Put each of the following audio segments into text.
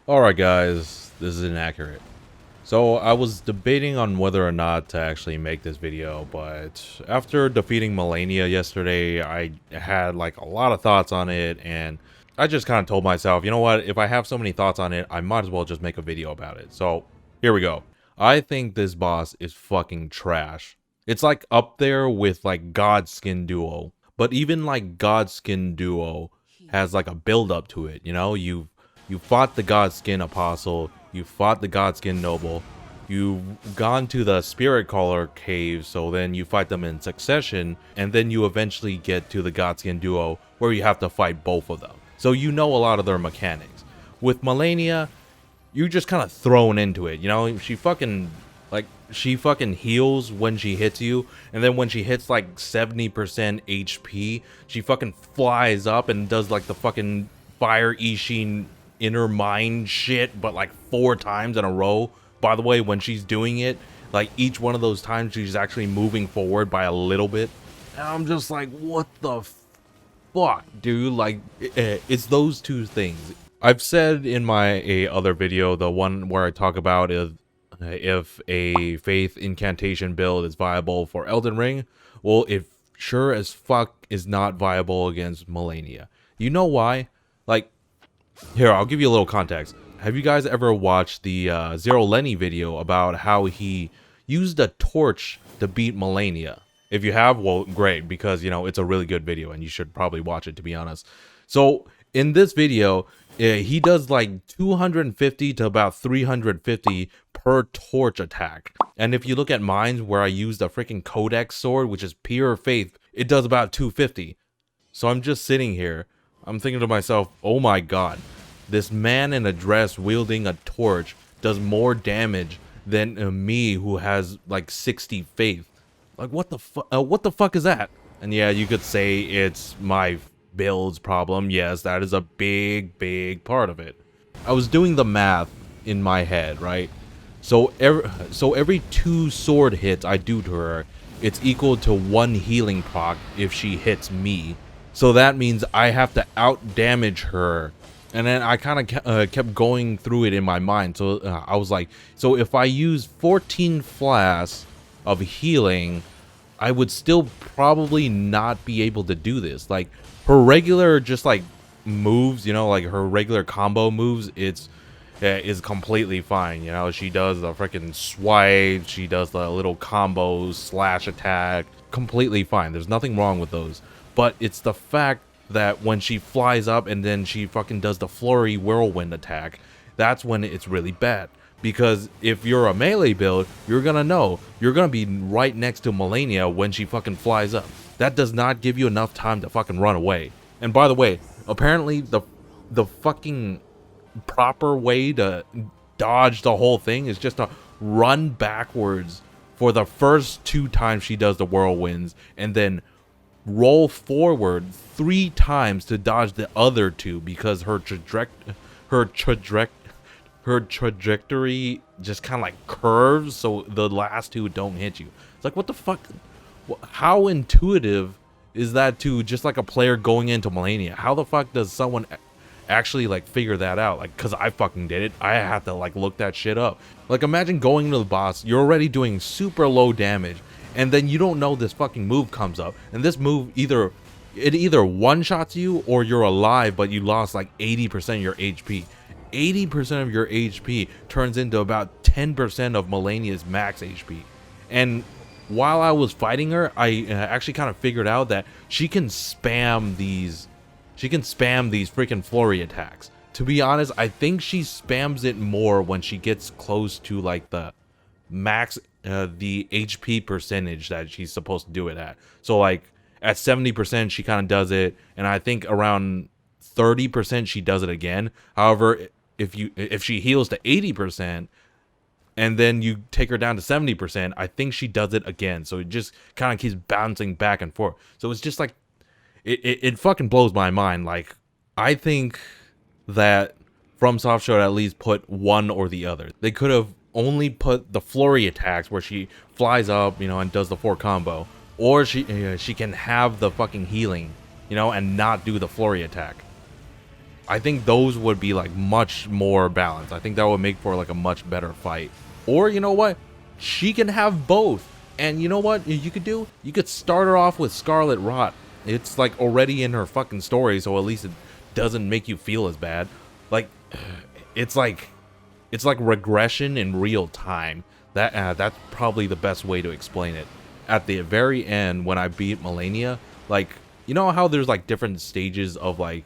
Alright guys, this is inaccurate. So I was debating on whether or not to actually make this video, but after defeating Malenia yesterday, I had like a lot of thoughts on it, and I just kind of told myself, you know what, if I have so many thoughts on it, I might as well just make a video about it. So here we go. I think this boss is fucking trash. It's like up there with like Godskin Duo, but even like Godskin Duo has like a build up to it, you know? You fought the Godskin Apostle, you fought the Godskin Noble, you've gone to the Spirit Caller cave, so then you fight them in succession, and then you eventually get to the Godskin Duo, where you have to fight both of them. So you know a lot of their mechanics. With Malenia, you're just kind of thrown into it, you know? She fucking heals when she hits you, and then when she hits like 70% HP, she fucking flies up and does like the fucking Fire Ishin inner mind shit, but like 4 times in a row. By the way, when she's doing it, like each one of those times she's actually moving forward by a little bit, and I'm just like, what the fuck, dude? Like, it's those two things. I've said in my other video, the one where I talk about if a faith incantation build is viable for Elden Ring, well, it sure as fuck is not viable against Malenia. You know why? Like, here, I'll give you a little context. Have you guys ever watched the Zero Lenny video about how he used a torch to beat Malenia? If you have, well, great, because, you know, it's a really good video, and you should probably watch it, to be honest. So, in this video, he does like 250 to about 350 per torch attack. And if you look at mine, where I use the freaking Codex sword, which is pure faith, it does about 250. So I'm just sitting here, I'm thinking to myself, oh my god, this man in a dress wielding a torch does more damage than me, who has like 60 faith. Like, what the fuck is that? And yeah, you could say it's my build's problem. Yes, that is a big part of it. I was doing the math in my head, right? So every 2 sword hits I do to her, it's equal to 1 healing proc if she hits me. So that means I have to out damage her. And then I kind of kept going through it in my mind. So I was like, so if I use 14 flasks of healing, I would still probably not be able to do this. Like, her regular just like moves, you know, like her regular combo moves, is completely fine. You know, she does the freaking swipe, she does the little combos, slash attack, completely fine. There's nothing wrong with those. But it's the fact that when she flies up and then she fucking does the flurry whirlwind attack, that's when it's really bad. Because if you're a melee build, you're gonna know you're gonna be right next to Malenia when she fucking flies up. That does not give you enough time to fucking run away. And by the way, apparently the fucking proper way to dodge the whole thing is just to run backwards for the first 2 times she does the whirlwinds, and then roll forward 3 times to dodge the other 2, because her trajectory just kind of like curves, so the last 2 don't hit you. It's like, what the fuck? How intuitive is that to just like a player going into Malenia? How the fuck does someone actually like figure that out? Like, cause I fucking did it. I had to like look that shit up. Like, imagine going to the boss, you're already doing super low damage, and then you don't know this fucking move comes up, and this move either one-shots you, or you're alive but you lost like 80% of your HP. 80% of your HP turns into about 10% of Malenia's max HP. And while I was fighting her, I actually kind of figured out that she can spam these freaking flurry attacks. To be honest, I think she spams it more when she gets close to like the max the HP percentage that she's supposed to do it at. So like at 70% she kind of does it, and I think around 30% she does it again. However, if she heals to 80% and then you take her down to 70%, I think she does it again. So it just kind of keeps bouncing back and forth. So it's just like it fucking blows my mind. Like, I think that FromSoft should at least put one or the other. They could have only put the flurry attacks where she flies up, you know, and does the 4 combo, or she can have the fucking healing, you know, and not do the flurry attack. I think those would be like much more balanced. I think that would make for like a much better fight. Or you know what? She can have both. And you know what you could do? You could start her off with Scarlet Rot. It's like already in her fucking story, so at least it doesn't make you feel as bad. Like it's like regression in real time. That's probably the best way to explain it. At the very end, when I beat Malenia, like, you know how there's like different stages of like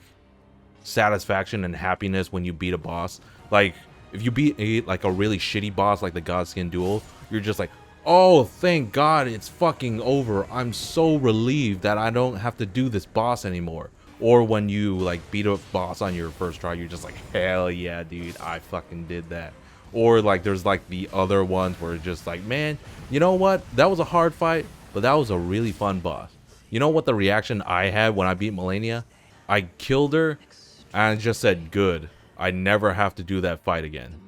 satisfaction and happiness when you beat a boss? Like, if you beat like a really shitty boss like the Godskin Duel, you're just like, oh, thank God it's fucking over. I'm so relieved that I don't have to do this boss anymore. Or when you like beat a boss on your first try, you're just like, hell yeah, dude, I fucking did that. Or like there's like the other ones where it's just like, man, you know what? That was a hard fight, but that was a really fun boss. You know what the reaction I had when I beat Malenia? I killed her and just said, good. I never have to do that fight again.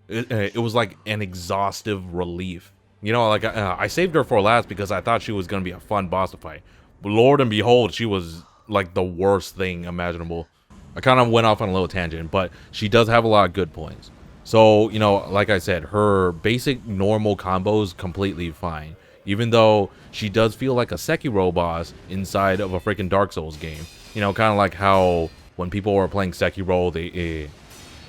It was like an exhaustive relief. You know, like I saved her for last because I thought she was going to be a fun boss to fight. But Lord and behold, she was like the worst thing imaginable. I kind of went off on a little tangent, but she does have a lot of good points. So, you know, like I said, her basic normal combos completely fine. Even though she does feel like a Sekiiro boss inside of a freaking Dark Souls game. You know, kind of like how when people were playing Sekiiro,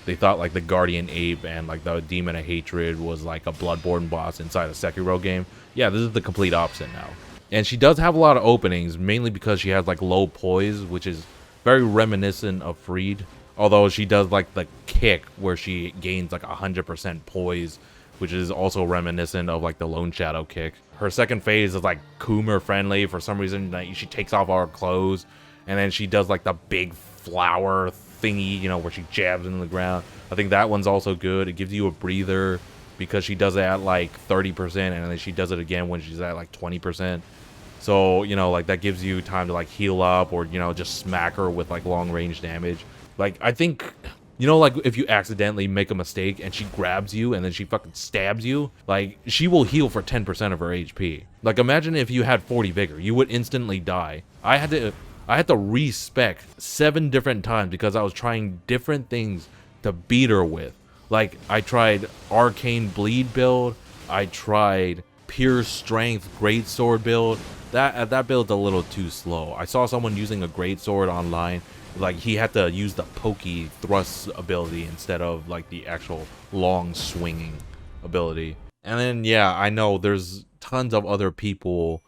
they thought like the Guardian Ape and like the Demon of Hatred was like a Bloodborne boss inside a Sekiro game. Yeah, this is the complete opposite now. And she does have a lot of openings, mainly because she has like low poise, which is very reminiscent of Freed. Although she does like the kick where she gains like 100% poise, which is also reminiscent of like the Lone Shadow kick. Her second phase is like Coomer friendly. For some reason, like, she takes off all her clothes, and then she does like the big flower thingy, you know, where she jabs into the ground. I think that one's also good. It gives you a breather because she does it at like 30%, and then she does it again when she's at like 20%. So, you know, like that gives you time to like heal up or, you know, just smack her with like long range damage. Like, I think, you know, like if you accidentally make a mistake and she grabs you and then she fucking stabs you, like she will heal for 10% of her HP. Like, imagine if you had 40 vigor, you would instantly die. I had to respec 7 different times because I was trying different things to beat her with. Like, I tried Arcane Bleed build, I tried Pure Strength Greatsword build. That build's a little too slow. I saw someone using a Greatsword online. Like, he had to use the pokey thrust ability instead of like the actual long swinging ability. And then, yeah, I know there's tons of other people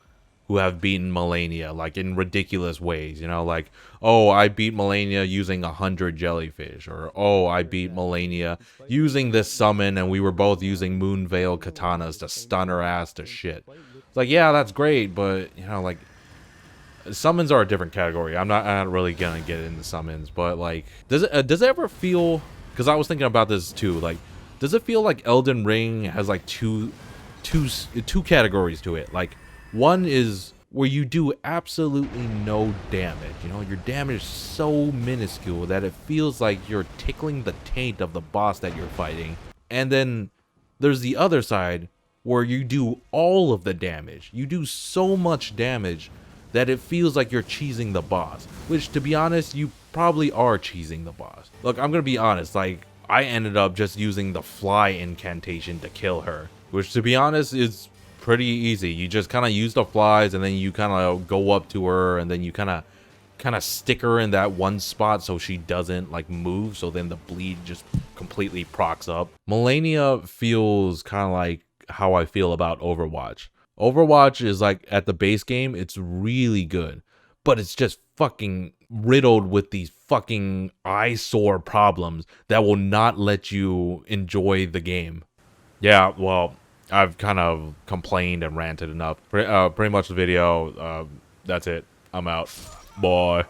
who have beaten Malenia, like in ridiculous ways, you know, like, oh, I beat Malenia using 100 jellyfish, or oh, I beat Malenia using this summon and we were both using Moonveil katanas to stun her ass to shit. It's like, yeah, that's great, but, you know, like, summons are a different category. I'm not really gonna get into summons, but like, does it ever feel, because I was thinking about this too, like, does it feel like Elden Ring has like two categories to it? Like, one is where you do absolutely no damage. You know, your damage is so minuscule that it feels like you're tickling the taint of the boss that you're fighting. And then there's the other side where you do all of the damage. You do so much damage that it feels like you're cheesing the boss. Which, to be honest, you probably are cheesing the boss. Look, I'm gonna be honest, like, I ended up just using the fly incantation to kill her. Which, to be honest, is pretty easy. You just kind of use the flies and then you kind of go up to her and then you kind of stick her in that one spot so she doesn't like move, so then the bleed just completely procs up. Malenia feels kind of like how I feel about Overwatch. Overwatch is like, at the base game, it's really good, but it's just fucking riddled with these fucking eyesore problems that will not let you enjoy the game. Yeah, well, I've kind of complained and ranted enough. Pretty much the video, that's it. I'm out. Bye.